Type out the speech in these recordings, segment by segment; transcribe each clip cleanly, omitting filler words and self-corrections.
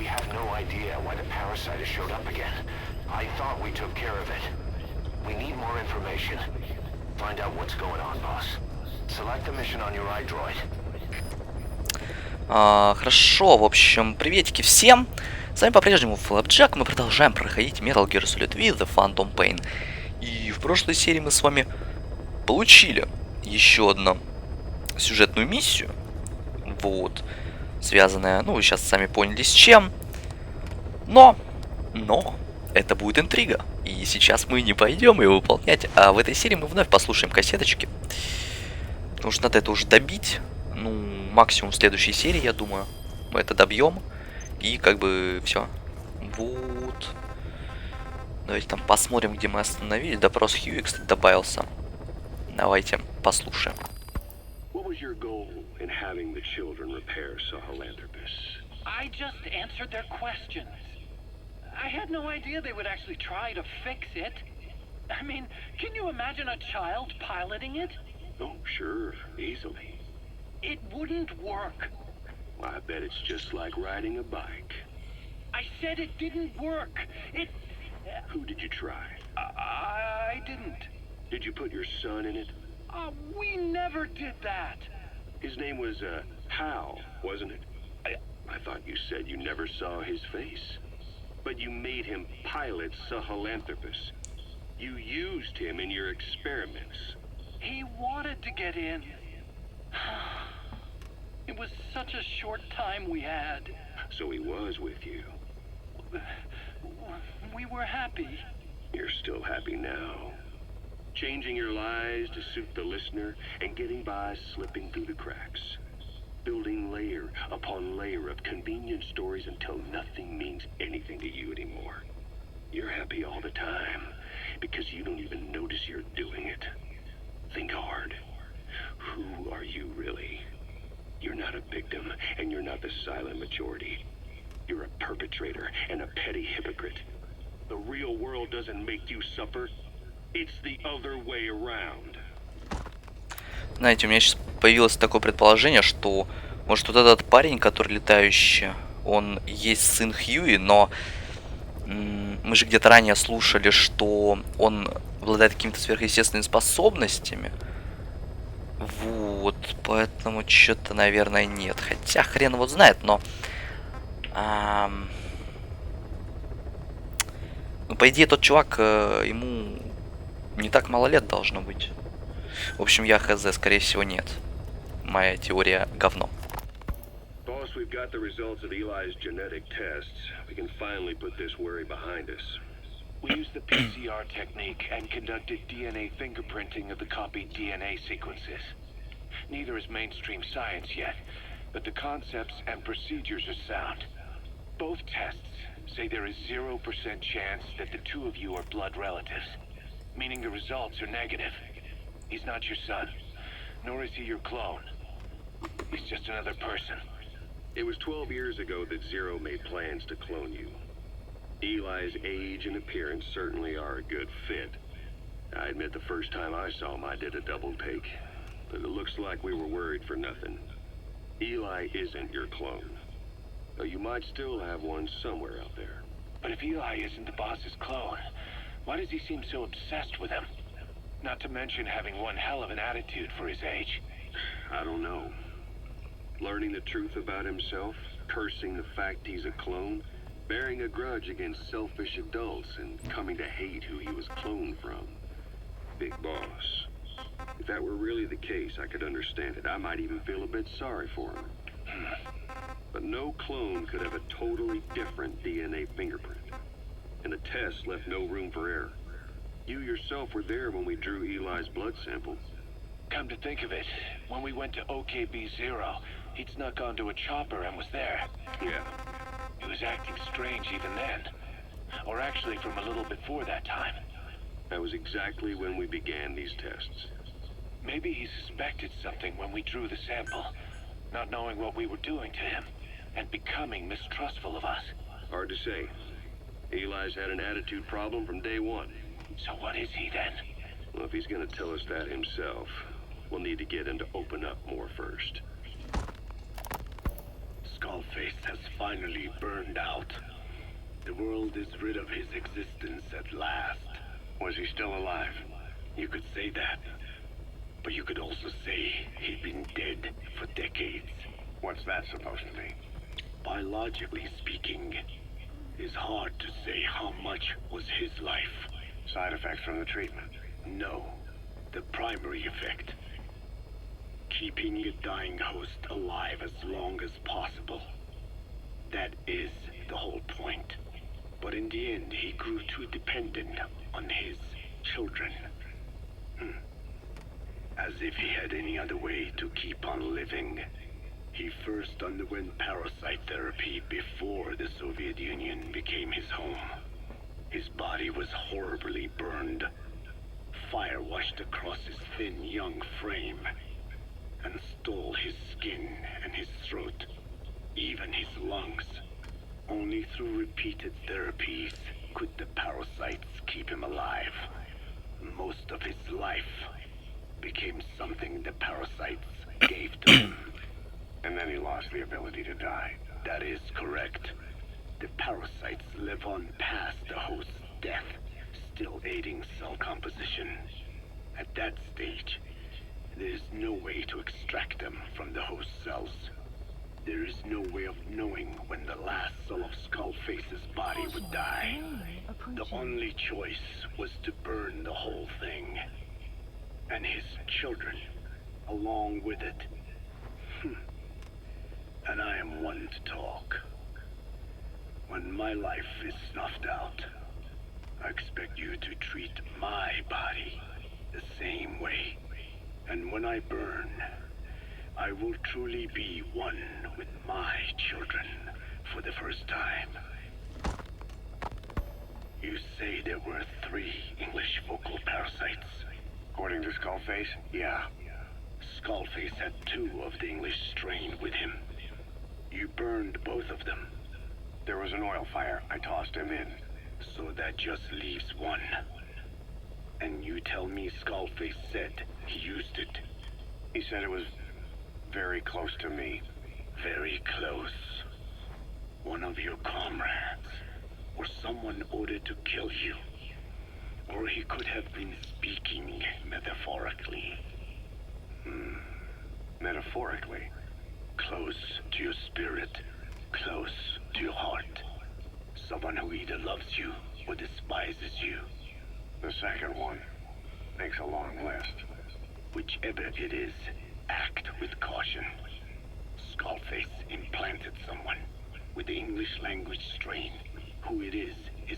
We have no idea why the parasite has showed up again. I thought we took care of it. We need more information. Find out what's going on, boss. Select the mission on your iDroid. Хорошо, в общем, приветики всем. С вами по-прежнему Flapjack'a. Мы продолжаем проходить Metal Gear Solid V The Phantom Pain. И в прошлой серии мы с вами получили еще одну сюжетную миссию. Вот. Связанная, ну, вы сейчас сами поняли с чем. Но, это будет интрига. И сейчас мы не пойдем ее выполнять. А в этой серии мы вновь послушаем кассеточки. Потому что надо это уже добить. Ну, максимум в следующей серии, я думаю. Мы это добьем. И как бы все. Вот. Давайте там посмотрим, где мы остановились. Допрос Хьюи, кстати, добавился. Давайте послушаем. I just answered their questions. I had no idea they would actually try to fix it. I mean, can you imagine a child piloting it? Oh, sure, easily. It wouldn't work. Well, I bet it's just like riding a bike. I said it didn't work. Who did you try? I didn't. Did you put your son in it? We never did that. His name was, Hal, wasn't it? I thought you said you never saw his face. But you made him pilot Sahelanthropus. You used him in your experiments. He wanted to get in. It was such a short time we had. So he was with you. We were happy. You're still happy now. Changing your lies to suit the listener and getting by slipping through the cracks. Building layer upon layer of convenient stories until nothing means anything to you anymore. You're happy all the time because you don't even notice you're doing it. Think hard. Who are you really? You're not a victim and you're not the silent majority. You're a perpetrator and a petty hypocrite. The real world doesn't make you suffer. It's the other way around. Знаете, у меня сейчас появилось такое предположение, что, может, вот этот парень, который летающий, он есть сын Хьюи, но мы же где-то ранее слушали, что он обладает какими-то сверхъестественными способностями. Вот, поэтому что-то, наверное, нет. Хотя хрен его знает, но... Ну, по идее, тот чувак, ему не так мало лет должно быть. В общем, я хз, скорее всего, нет. Моя теория говно. Boss, we've got the results of Eli's genetic tests. We can finally put this worry behind us. We used the PCR technique and conducted DNA fingerprinting of the copied DNA sequences. Neither is mainstream science yet, but the concepts and procedures are sound. Both tests say there is 0% chance that the two of you are blood relatives, meaning the results are negative. He's not your son, nor is he your clone. He's just another person. It was 12 years ago that Zero made plans to clone you. Eli's age and appearance certainly are a good fit. I admit the first time I saw him I did a double take, but it looks like we were worried for nothing. Eli isn't your clone, though you might still have one somewhere out there. But if Eli isn't the boss's clone, why does he seem so obsessed with him? Not to mention having one hell of an attitude for his age. I don't know. Learning the truth about himself, cursing the fact he's a clone, bearing a grudge against selfish adults, and coming to hate who he was cloned from. Big boss. If that were really the case, I could understand it. I might even feel a bit sorry for him. But no clone could have a totally different DNA fingerprint. And the test left no room for error. You yourself were there when we drew Eli's blood sample. Come to think of it, when we went to OKB-0, he'd snuck onto a chopper and was there. Yeah. He was acting strange even then. Or actually from a little before that time. That was exactly when we began these tests. Maybe he suspected something when we drew the sample, not knowing what we were doing to him, and becoming mistrustful of us. Hard to say. Eli's had an attitude problem from day one. So what is he then? Well, if he's gonna tell us that himself, we'll need to get him to open up more first. Skullface has finally burned out. The world is rid of his existence at last. Was he still alive? You could say that. But you could also say he'd been dead for decades. What's that supposed to mean? Biologically speaking, it's hard to say how much was his life. Side effects from the treatment? No. The primary effect. Keeping a dying host alive as long as possible. That is the whole point. But in the end, he grew too dependent on his children. As if he had any other way to keep on living. He first underwent parasite therapy before the Soviet Union became his home. His body was horribly burned. Fire washed across his thin young frame and stole his skin and his throat, even his lungs. Only through repeated therapies could the parasites keep him alive. Most of his life became something the parasites gave to him. And then he lost the ability to die. That is correct. The parasites live on past the host's death, still aiding cell composition. At that stage, there is no way to extract them from the host cells. There is no way of knowing when the last cell of Skullface's body would die. The only choice was to burn the whole thing. And his children, along with it. And I am one to talk. When my life is snuffed out, I expect you to treat my body the same way. And when I burn, I will truly be one with my children for the first time. You say there were 3 English vocal parasites. According to Skullface, yeah. Skullface had 2 of the English strain with him. You burned both of them. There was an oil fire. I tossed him in. So that just leaves 1. And you tell me Skullface said he used it. He said it was very close to me. Very close. One of your comrades. Or someone ordered to kill you. Or he could have been speaking metaphorically. Metaphorically? Close to your spirit. Close to your heart. Someone who either loves you or despises you. The second one makes a long list. Whichever it is, act with caution. Skullface implanted someone with the English language strain. Who it is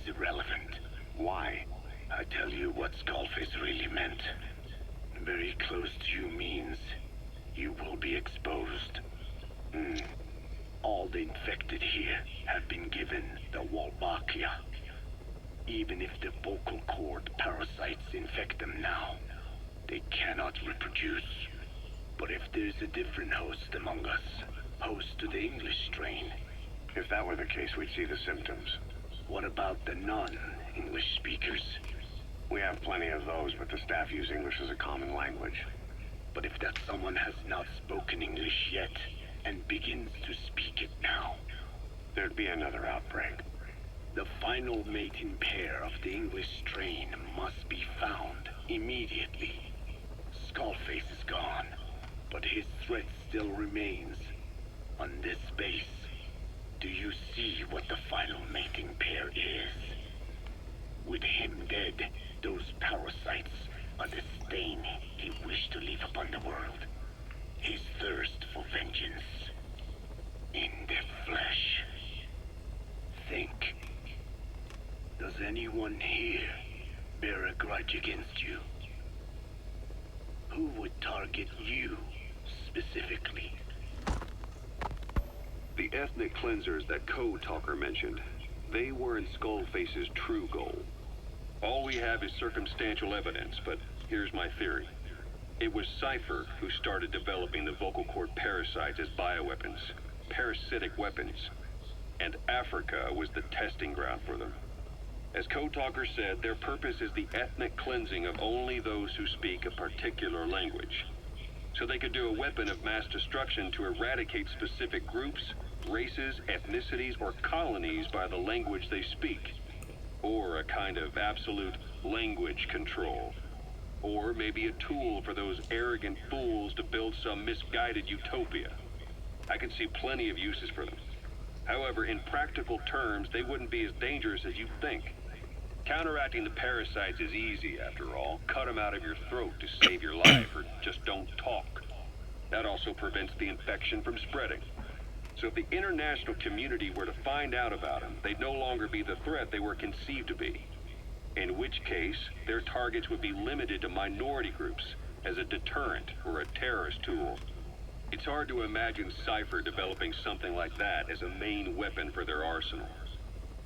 irrelevant. Why? I tell you what Skullface really meant. Very close to you means you will be exposed. All the infected here have been given the Flapjack'a. Even if the vocal cord parasites infect them now, they cannot reproduce. But if there's a different host among us, host to the English strain, if that were the case, we'd see the symptoms. What about the non-English speakers? We have plenty of those, but the staff use English as a common language. But if that someone has not spoken English yet, and begins to speak it now, there'd be another outbreak. The final mating pair of the English strain must be found immediately. Skullface is gone, but his threat still remains. On this base, do you see what the final mating pair is? With him dead, those parasites are the stain he wished to leave upon the world. His thirst for vengeance. In their flesh. Think. Does anyone here bear a grudge against you? Who would target you, specifically? The ethnic cleansers that Code Talker mentioned, they weren't Skullface's true goal. All we have is circumstantial evidence, but here's my theory. It was Cypher who started developing the vocal cord parasites as bioweapons, parasitic weapons, and Africa was the testing ground for them. As Code Talker said, their purpose is the ethnic cleansing of only those who speak a particular language. So they could do a weapon of mass destruction to eradicate specific groups races, ethnicities, or colonies by the language they speak. Or a kind of absolute language control. Or maybe a tool for those arrogant fools to build some misguided utopia. I can see plenty of uses for them. However, in practical terms, they wouldn't be as dangerous as you think. Counteracting the parasites is easy, after all. Cut them out of your throat to save your life, or just don't talk. That also prevents the infection from spreading. So if the international community were to find out about them, they'd no longer be the threat they were conceived to be. In which case, their targets would be limited to minority groups as a deterrent or a terrorist tool. It's hard to imagine Cypher developing something like that as a main weapon for their arsenal.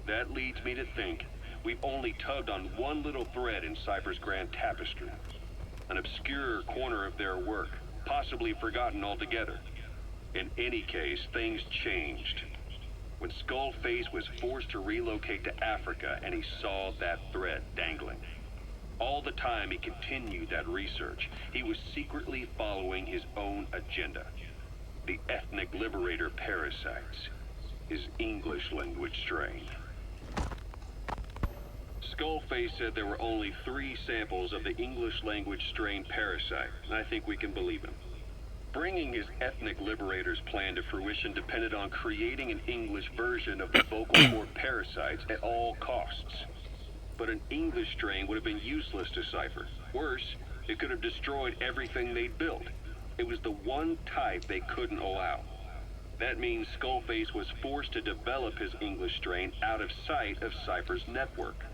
That leads me to think we've only tugged on one little thread in Cypher's grand tapestry. An obscure corner of their work, possibly forgotten altogether. In any case, things changed. When Skullface was forced to relocate to Africa and he saw that thread dangling. All the time he continued that research, he was secretly following his own agenda. The ethnic liberator parasites. His English language strain. Skullface said there were only 3 samples of the English language strain parasite, and I think we can believe him. Bringing his ethnic liberator's plan to fruition depended on creating an English version of the vocal cord parasites at all costs. But an English strain would have been useless to Cypher. Worse, it could have destroyed everything they'd built. It was the one type they couldn't allow. That means Skullface was forced to develop his English strain out of sight of Cypher's network.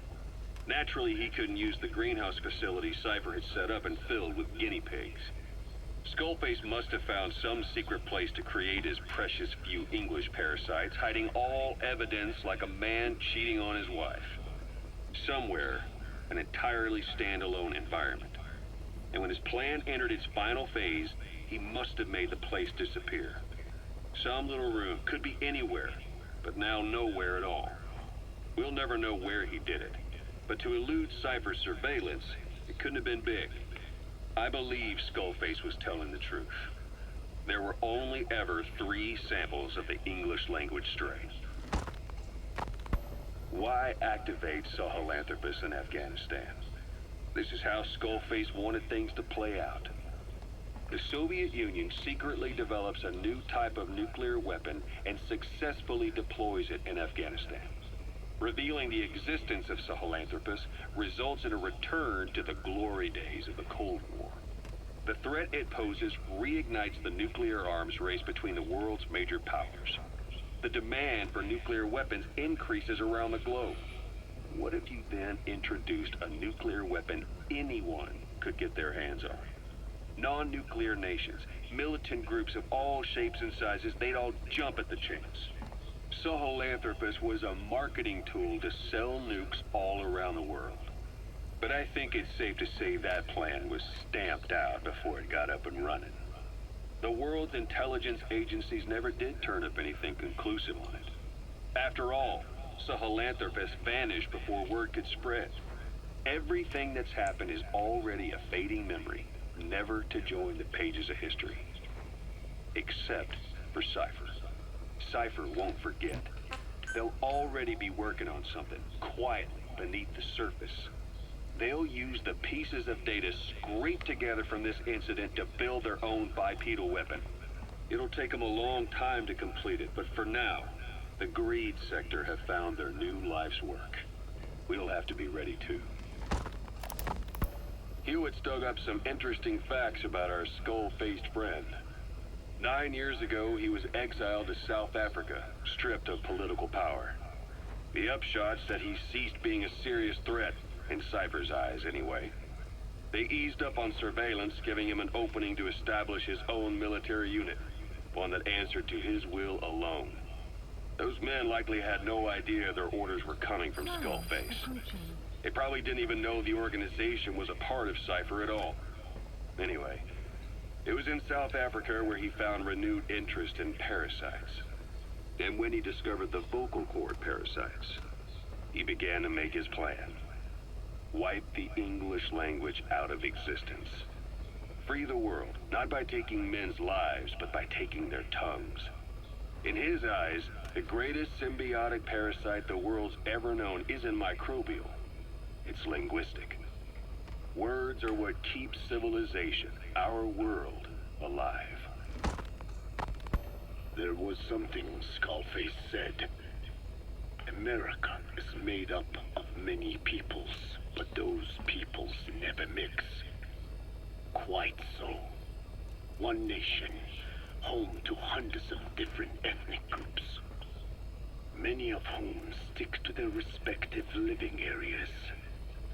Naturally, he couldn't use the greenhouse facility Cypher had set up and filled with guinea pigs. Skullface must have found some secret place to create his precious few English parasites, hiding all evidence like a man cheating on his wife. Somewhere, an entirely standalone environment. And when his plan entered its final phase, he must have made the place disappear. Some little room, could be anywhere, but now nowhere at all. We'll never know where he did it, but to elude Cypher's surveillance, it couldn't have been big. I believe Skullface was telling the truth. There were only ever 3 samples of the English language strain. Why activate Sahelanthropus in Afghanistan? This is how Skullface wanted things to play out. The Soviet Union secretly develops a new type of nuclear weapon and successfully deploys it in Afghanistan. Revealing the existence of Sahelanthropus results in a return to the glory days of the Cold War. The threat it poses reignites the nuclear arms race between the world's major powers. The demand for nuclear weapons increases around the globe. What if you then introduced a nuclear weapon anyone could get their hands on? Non-nuclear nations, militant groups of all shapes and sizes, they'd all jump at the chance. Sahelanthropus was a marketing tool to sell nukes all around the world. But I think it's safe to say that plan was stamped out before it got up and running. The world's intelligence agencies never did turn up anything conclusive on it. After all, Sahelanthropus vanished before word could spread. Everything that's happened is already a fading memory, never to join the pages of history. Except for Cypher. Cypher won't forget. They'll already be working on something, quietly beneath the surface. They'll use the pieces of data scraped together from this incident to build their own bipedal weapon. It'll take them a long time to complete it, but for now, the greed sector have found their new life's work. We'll have to be ready too. Hewitt's dug up some interesting facts about our skull-faced friend. 9 years ago, he was exiled to South Africa, stripped of political power. The upshot said he ceased being a serious threat, in Cypher's eyes anyway. They eased up on surveillance, giving him an opening to establish his own military unit, one that answered to his will alone. Those men likely had no idea their orders were coming from Skullface. They probably didn't even know the organization was a part of Cypher at all. Anyway, it was in South Africa where he found renewed interest in parasites. And when he discovered the vocal cord parasites, he began to make his plan. Wipe the English language out of existence. Free the world, not by taking men's lives, but by taking their tongues. In his eyes, the greatest symbiotic parasite the world's ever known isn't microbial. It's linguistic. Words are what keeps civilization, our world, alive. There was something Skullface said. America is made up of many peoples, but those peoples never mix. Quite so. One nation, home to hundreds of different ethnic groups, many of whom stick to their respective living areas,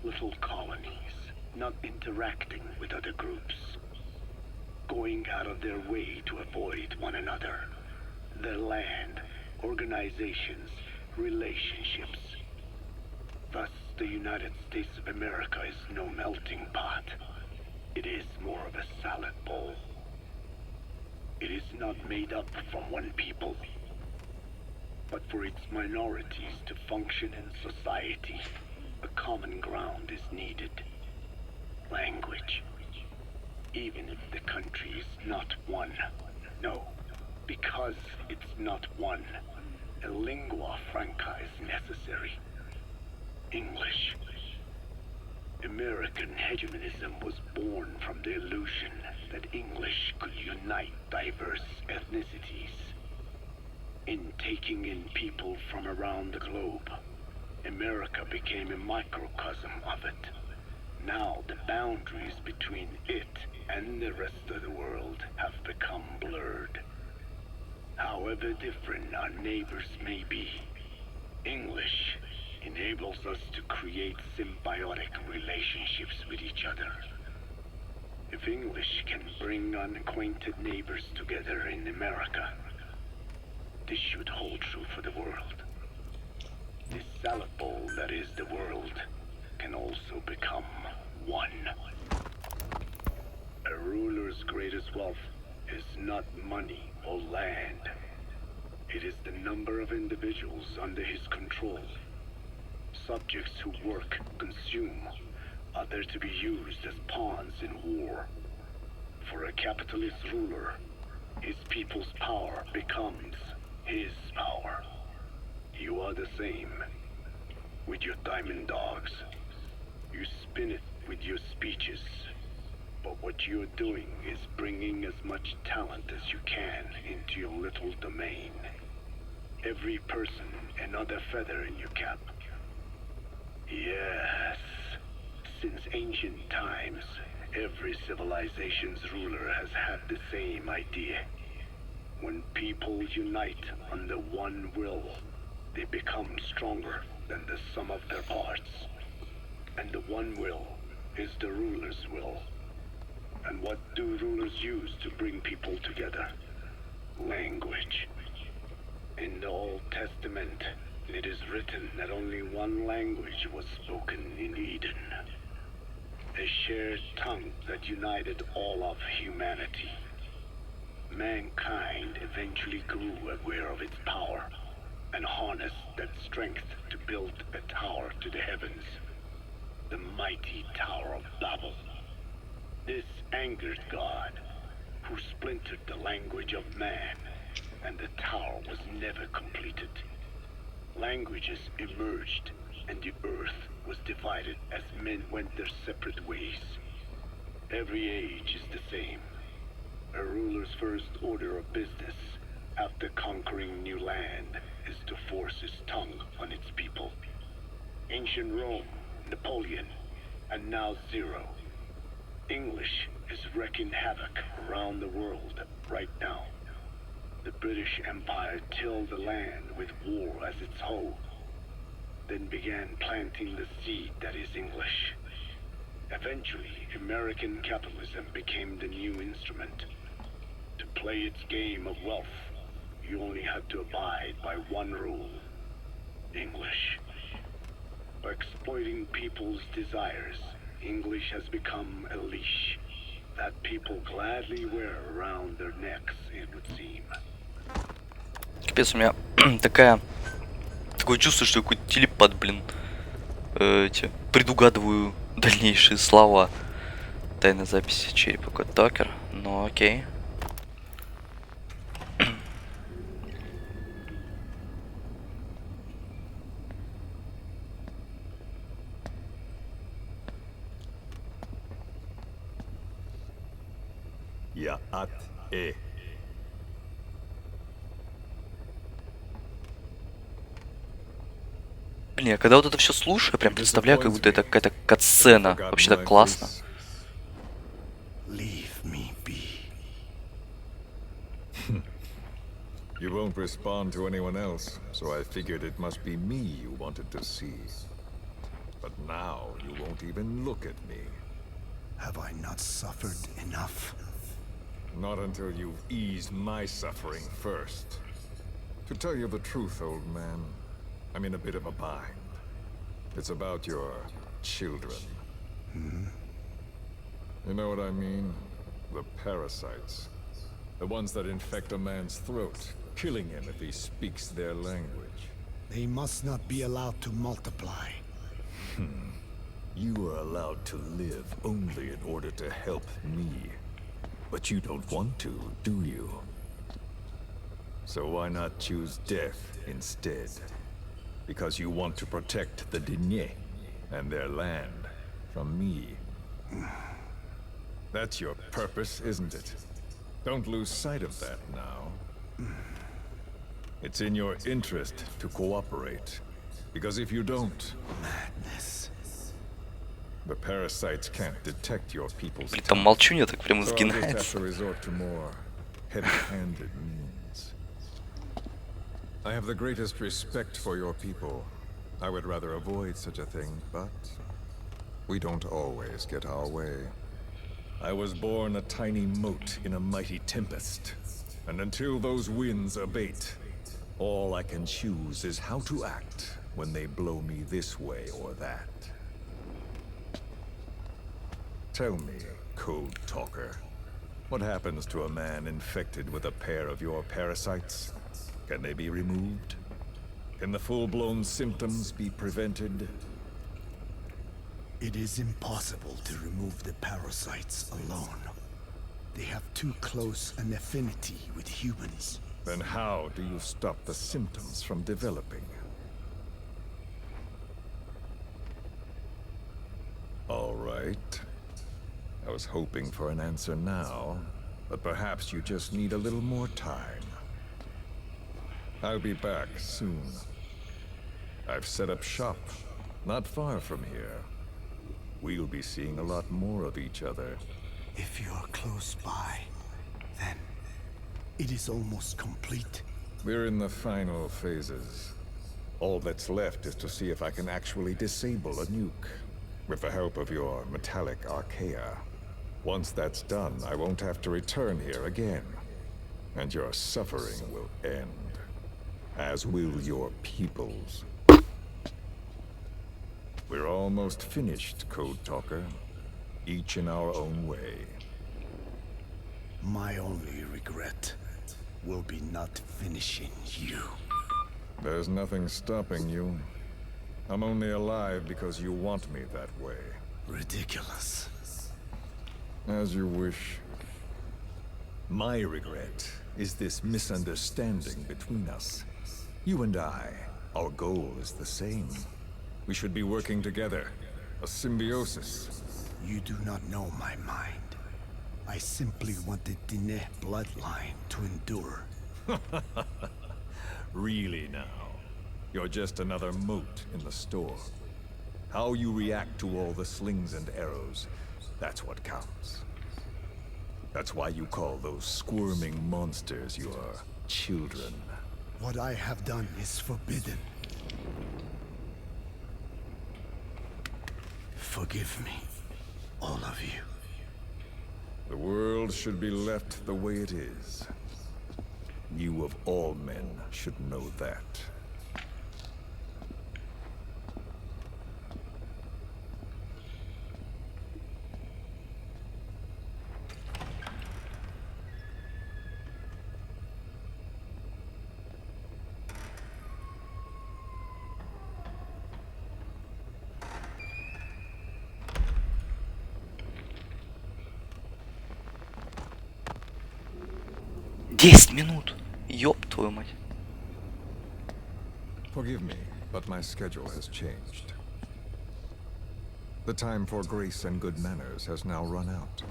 little colonies, not interacting with other groups, going out of their way to avoid one another, their land, organizations, relationships. Thus, the United States of America is no melting pot. It is more of a salad bowl. It is not made up from one people, but for its minorities to function in society, a common ground is needed. Language. Even if the country is not one. No, because it's not one, a lingua franca is necessary. English. American hegemonism was born from the illusion that English could unite diverse ethnicities. In taking in people from around the globe, America became a microcosm of it. Now the boundaries between it and the rest of the world have become blurred. However different our neighbors may be, English enables us to create symbiotic relationships with each other. If English can bring unacquainted neighbors together in America, this should hold true for the world. This salad bowl that is the world can also become one. A ruler's greatest wealth is not money or land. It is the number of individuals under his control. Subjects who work, consume, are there to be used as pawns in war. For a capitalist ruler, his people's power becomes his power. You are the same. With your diamond dogs, you spin it with your speeches. But what you're doing is bringing as much talent as you can into your little domain. Every person another feather in your cap. Yes, since ancient times, every civilization's ruler has had the same idea. When people unite under one will, they become stronger than the sum of their parts. And the one will is the ruler's will. And what do rulers use to bring people together? Language. In the Old Testament, it is written that only one language was spoken in Eden. A shared tongue that united all of humanity. Mankind eventually grew aware of its power and harnessed that strength to build a tower to the heavens. The mighty Tower of Babel. This angered God, who splintered the language of man, and the tower was never completed. Languages emerged, and the earth was divided as men went their separate ways. Every age is the same. A ruler's first order of business, after conquering new land, is to force his tongue on its people. Ancient Rome, Napoleon, and now Zero. English is wreaking havoc around the world right now. The British Empire tilled the land with war as its hoe, then began planting the seed that is English. Eventually, American capitalism became the new instrument. To play its game of wealth, you only had to abide by one rule: English. By exploiting people's desires, English has become a leash that people gladly wear around their necks, it would seem. Капец, у меня такое чувство, что какой-то телепат, блин. Предугадываю дальнейшие слова. Тайная запись черепа Токер. Ну окей. Я ад Блин, я когда вот это все слушаю, я прям представляю, как будто это какая-то катсцена. Вообще так классно. Leave me be. You won't respond to anyone else, so I figured it must be me you wanted to see. But now you won't even look at me. Have I not suffered enough? Not until you've eased my suffering first. To tell you the truth, old man, I'm in a bit of a bind. It's about your children. You know what I mean? The parasites. The ones that infect a man's throat, killing him if he speaks their language. They must not be allowed to multiply. You are allowed to live only in order to help me. But you don't want to, do you? So why not choose death instead? Because you want to protect the Diné and their land from me. That's your purpose, isn't it? Don't lose sight of that now. It's in your interest to cooperate. Because if you don't, Madness. the parasites can't detect your people's Блин, там молчунья так прям So I'll just have сгинается. to resort to more heavy-handed means. I have the greatest respect for your people. I would rather avoid such a thing, but we don't always get our way. I was born a tiny mote in a mighty tempest, and until those winds abate, all I can choose is how to act when they blow me this way or that. Tell me, Code Talker, what happens to a man infected with a pair of your parasites? Can they be removed? Can the full-blown symptoms be prevented? It is impossible to remove the parasites alone. They have too close an affinity with humans. Then how do you stop the symptoms from developing? All right. I was hoping for an answer now, but perhaps you just need a little more time. I'll be back soon. I've set up shop, not far from here. We'll be seeing a lot more of each other. If you're close by, then it is almost complete. We're in the final phases. All that's left is to see if I can actually disable a nuke, with the help of your metallic archaea. Once that's done, I won't have to return here again, and your suffering will end, as will your people's. We're almost finished, Code Talker, each in our own way. My only regret will be not finishing you. There's nothing stopping you. I'm only alive because you want me that way. Ridiculous. As you wish. My regret is this misunderstanding between us. You and I, our goal is the same. We should be working together. A symbiosis. You do not know my mind. I simply want the Diné bloodline to endure. Really now? You're just another mote in the store. How you react to all the slings and arrows, that's what counts. That's why you call those squirming monsters your children. What I have done is forbidden. Forgive me, all of you. The world should be left the way it is. You of all men should know that. Десять минут. Ёб твою мать. Forgive me, but my schedule has changed. The time for grace and good manners has now run out.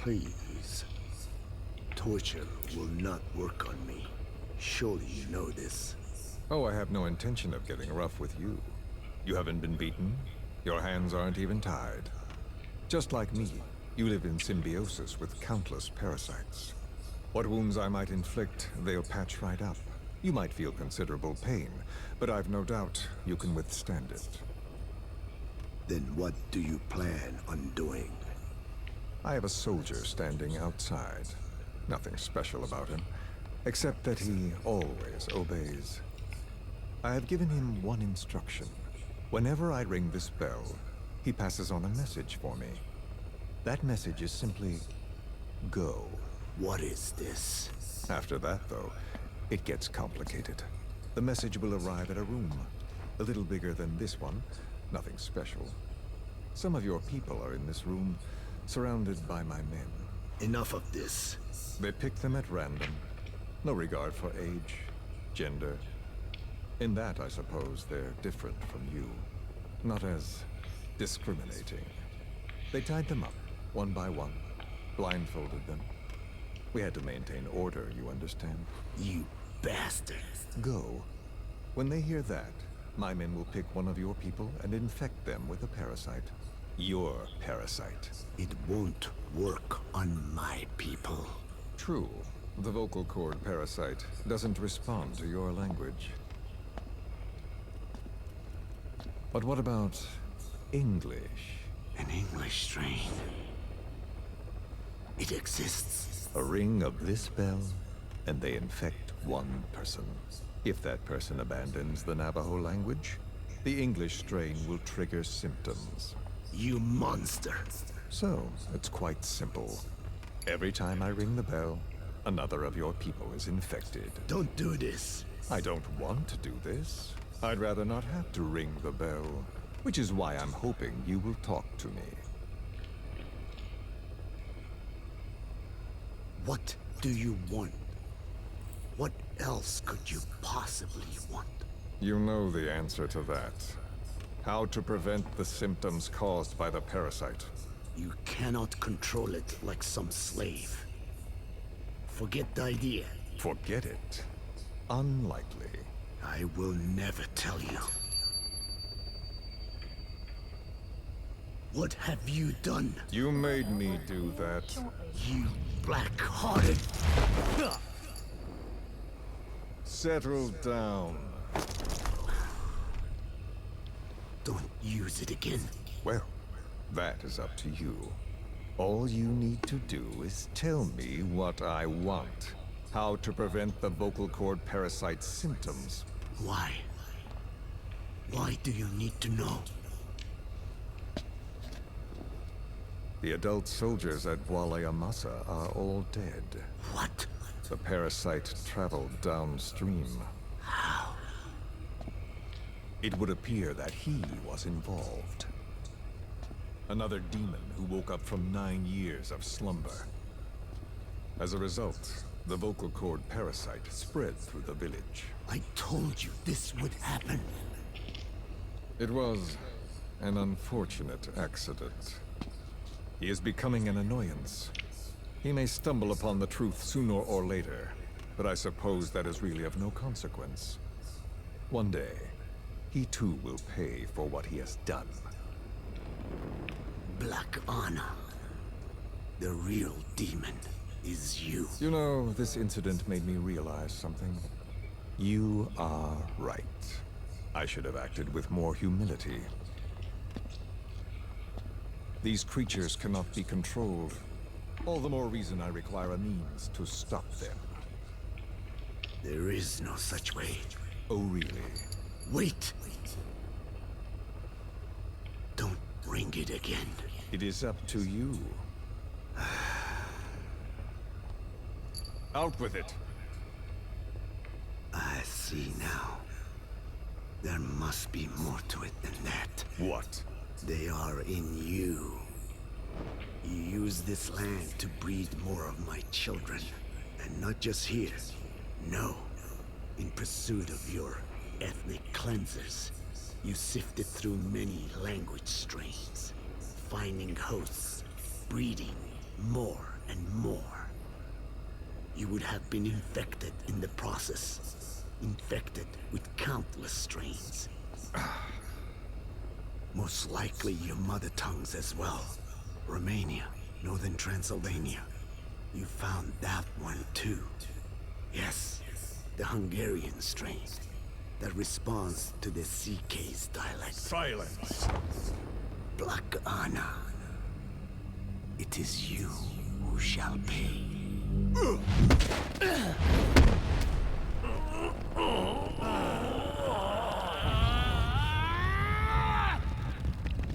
Please. Torture will not work on me. Surely you know this. Oh, I have no intention of getting rough with you. You haven't been beaten. Your hands aren't even tied. Just like me, you live in symbiosis with countless parasites. What wounds I might inflict, they'll patch right up. You might feel considerable pain, but I've no doubt you can withstand it. Then what do you plan on doing? I have a soldier standing outside. Nothing special about him, except that he always obeys. I have given him one instruction. Whenever I ring this bell, he passes on a message for me. That message is simply, go. What is this? After that, though, it gets complicated. The message will arrive at a room, a little bigger than this one, nothing special. Some of your people are in this room, surrounded by my men. Enough of this. They pick them at random. No regard for age, gender. In that, I suppose, they're different from you. Not as discriminating. They tied them up, one by one, blindfolded them. We had to maintain order, you understand? You bastard. Go. When they hear that, my men will pick one of your people and infect them with a parasite. Your parasite. It won't work on my people. True. The vocal cord parasite doesn't respond to your language. But what about English? An English strain. It exists. A ring of this bell, and they infect one person. If that person abandons the Navajo language, the English strain will trigger symptoms. You monster. So, it's quite simple. Every time I ring the bell, another of your people is infected. Don't do this. I don't want to do this. I'd rather not have to ring the bell, which is why I'm hoping you will talk to me. What do you want? What else could you possibly want? You know the answer to that. How to prevent the symptoms caused by the parasite. You cannot control it like some slave. Forget the idea. Forget it. Unlikely. I will never tell you. What have you done? You made me do that. You black-hearted... Settle down. Don't use it again. Well, that is up to you. All you need to do is tell me what I want. How to prevent the vocal cord parasite symptoms. Why? Why do you need to know? The adult soldiers at Amasa are all dead. What? The parasite traveled downstream. How? It would appear that he was involved. Another demon who woke up from 9 years of slumber. As a result, the vocal cord parasite spread through the village. I told you this would happen. It was an unfortunate accident. He is becoming an annoyance. He may stumble upon the truth sooner or later, but I suppose that is really of no consequence. One day, he too will pay for what he has done. Black Anna. The real demon is you. You know, this incident made me realize something. You are right. I should have acted with more humility. These creatures cannot be controlled. All the more reason I require a means to stop them. There is no such way. Oh, really? Wait! Don't ring it again. It is up to you. Out with it! I see now. There must be more to it than that. What? They are in you. You use this land to breed more of my children. And not just here. No. In pursuit of your ethnic cleansers. You sifted through many language strains. Finding hosts, breeding, more and more. You would have been infected in the process. Infected with countless strains. Most likely your mother tongues as well. Romania, Northern Transylvania. You found that one too. Yes, the Hungarian strain that responds to the CK's dialect. Silence! Black Anna. It is you who shall pay.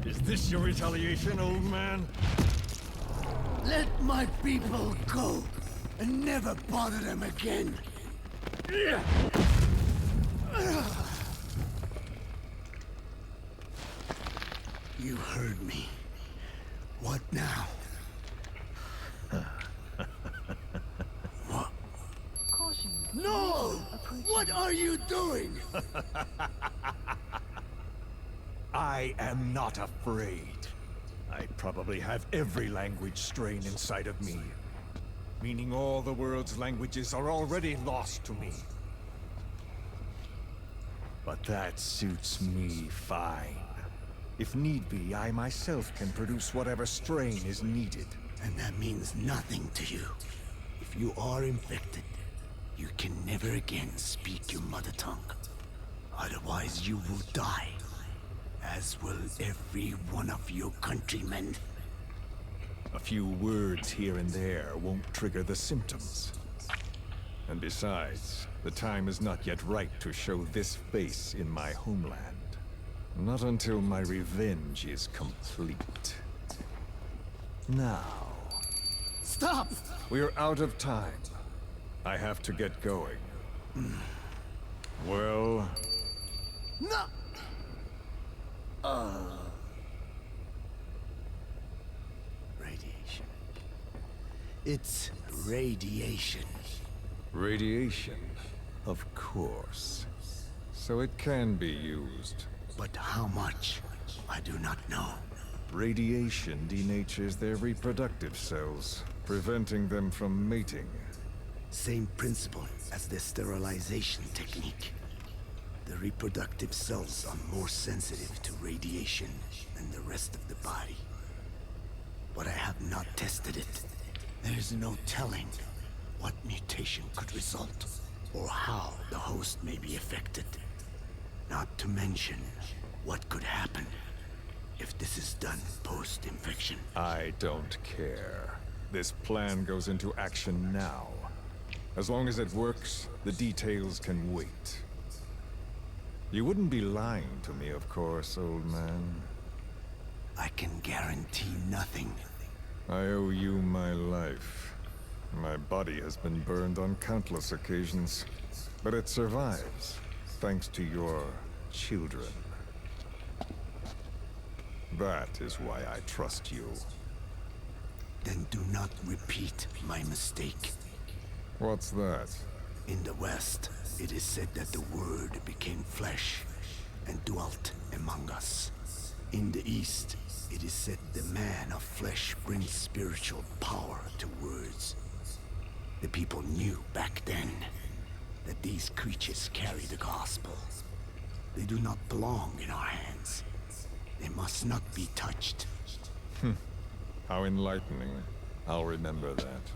Is this your retaliation, old man? Let my people go and never bother them again. You heard me. What now? What? No! What are you doing? I am not afraid. I probably have every language strain inside of me. Meaning all the world's languages are already lost to me. But that suits me fine. If need be, I myself can produce whatever strain is needed. And that means nothing to you. If you are infected, you can never again speak your mother tongue. Otherwise you will die. As will every one of your countrymen. A few words here and there won't trigger the symptoms. And besides, the time is not yet right to show this face in my homeland. Not until my revenge is complete. Now... Stop! We're out of time. I have to get going. Well... No! Radiation. It's radiation. Radiation, of course. So it can be used. But how much? I do not know. Radiation denatures their reproductive cells, preventing them from mating. Same principle as the sterilization technique. The reproductive cells are more sensitive to radiation than the rest of the body. But I have not tested it. There is no telling what mutation could result, or how the host may be affected. Not to mention what could happen if this is done post-infection. I don't care. This plan goes into action now. As long as it works, the details can wait. You wouldn't be lying to me, of course, old man. I can guarantee nothing. I owe you my life. My body has been burned on countless occasions, but it survives, thanks to your children. That is why I trust you. Then do not repeat my mistake. What's that? In the West, it is said that the Word became flesh and dwelt among us. In the East, it is said the man of flesh brings spiritual power to words. The people knew back then that these creatures carry the gospel. They do not belong in our hands. They must not be touched. How enlightening. I'll remember that.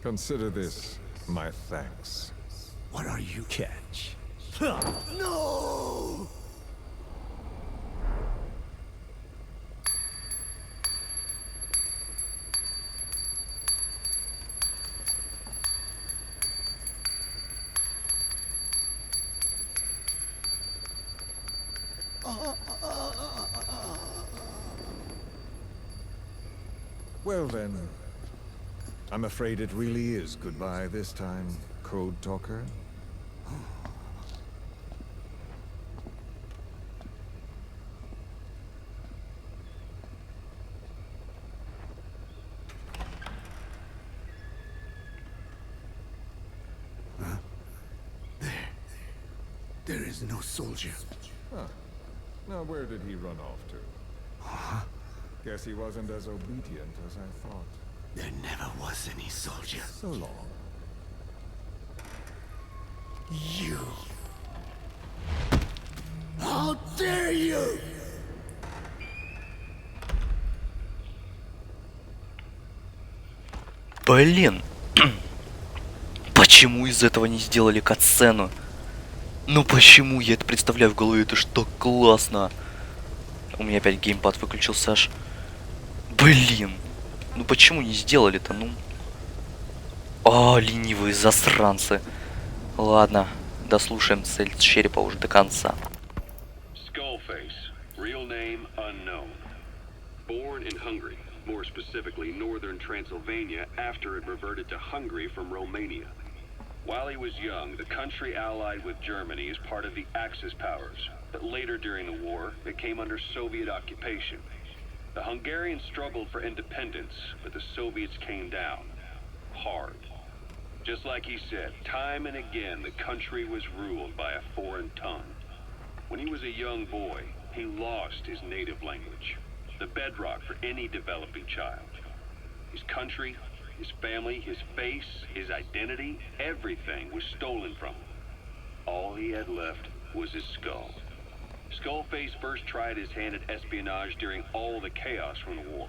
Consider this my thanks. What are you? Catch. No! Well then, I'm afraid it really is goodbye this time, Code Talker. There is no soldier. Huh. Now where did he run off to? Guess he wasn't as obedient as I thought. There never was any soldier. So long. You. How dare you! Блин. Почему из этого не сделали катсцену? Ну почему? Я это представляю в голове, это ж так классно. У меня опять геймпад выключился аж. Блин. Ну почему не сделали-то, ну? Ленивые засранцы. Ладно, дослушаем цель черепа уже до конца. Skullface, real name unknown. Born in Hungary, more specifically northern Transylvania, after it reverted to Hungary from Romania. While he was young, the country allied with Germany as part of the Axis powers, but later during the war, it came under Soviet occupation. The Hungarians struggled for independence, but the Soviets came down hard. Just like he said, time and again the country was ruled by a foreign tongue. When he was a young boy, he lost his native language, the bedrock for any developing child. His country, his family, his face, his identity, everything was stolen from him. All he had left was his skull. Skullface first tried his hand at espionage during all the chaos from the war.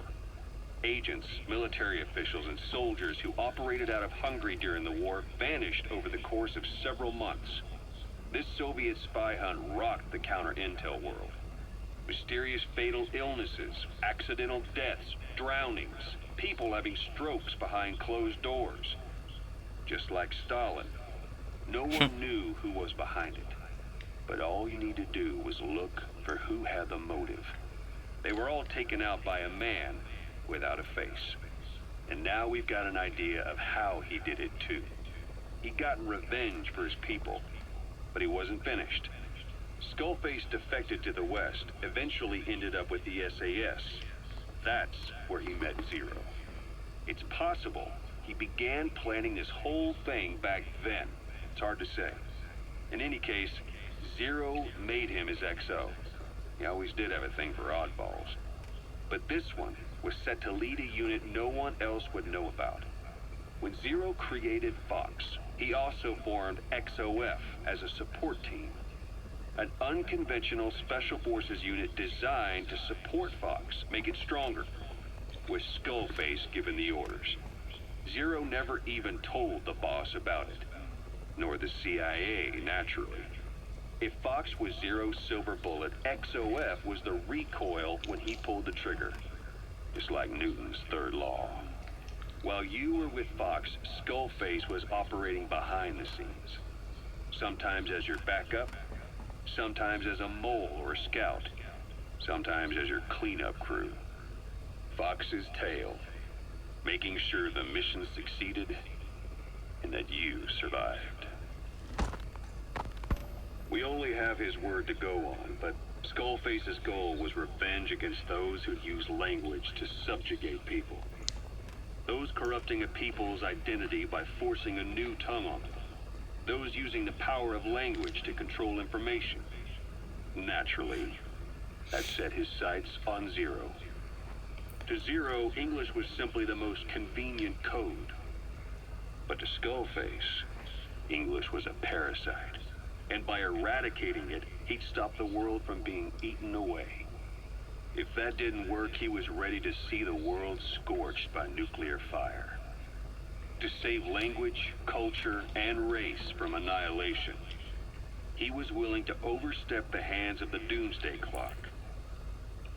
Agents, military officials, and soldiers who operated out of Hungary during the war vanished over the course of several months. This Soviet spy hunt rocked the counter-intel world. Mysterious fatal illnesses, accidental deaths, drownings, people having strokes behind closed doors. Just like Stalin, no one knew who was behind it. But all you need to do was look for who had the motive. They were all taken out by a man without a face. And now we've got an idea of how he did it too. He'd gotten revenge for his people, but he wasn't finished. Skullface defected to the West, eventually ended up with the SAS. That's where he met Zero. It's possible he began planning this whole thing back then. It's hard to say. In any case, Zero made him his XO. He always did have a thing for oddballs. But this one was set to lead a unit no one else would know about. When Zero created Fox, he also formed XOF as a support team. An unconventional special forces unit designed to support Fox, make it stronger, with Skullface giving the orders. Zero never even told the boss about it, nor the CIA, naturally. If Fox was Zero's silver bullet, XOF was the recoil when he pulled the trigger. Just like Newton's third law. While you were with Fox, Skullface was operating behind the scenes. Sometimes as your backup, sometimes as a mole or a scout, sometimes as your cleanup crew. Fox's tail, making sure the mission succeeded and that you survived. We only have his word to go on, but Skullface's goal was revenge against those who use language to subjugate people. Those corrupting a people's identity by forcing a new tongue on them. Those using the power of language to control information. Naturally, that set his sights on Zero. To Zero, English was simply the most convenient code. But to Skullface, English was a parasite. And by eradicating it, he'd stop the world from being eaten away. If that didn't work, he was ready to see the world scorched by nuclear fire. To save language, culture, and race from annihilation, he was willing to overstep the hands of the doomsday clock.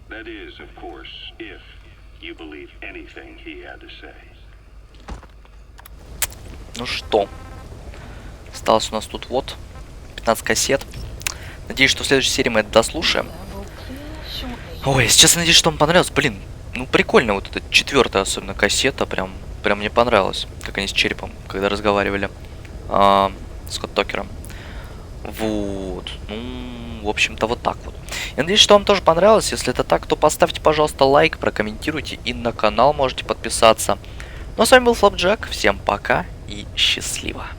That is, of course, if you believe anything he had to say. Ну что, осталось у нас тут вот 15 кассет. Надеюсь, что в следующей серии мы это дослушаем. Ой, сейчас надеюсь, что вам понравилось. Блин, ну прикольно вот эта 4-я особенно кассета. Прям мне понравилось, как они с черепом, когда разговаривали с Коттокером. Вот. Ну, в общем-то, вот так вот. Я надеюсь, что вам тоже понравилось. Если это так, то поставьте, пожалуйста, лайк, прокомментируйте и на канал можете подписаться. Ну а с вами был Flapjack. Всем пока и счастливо.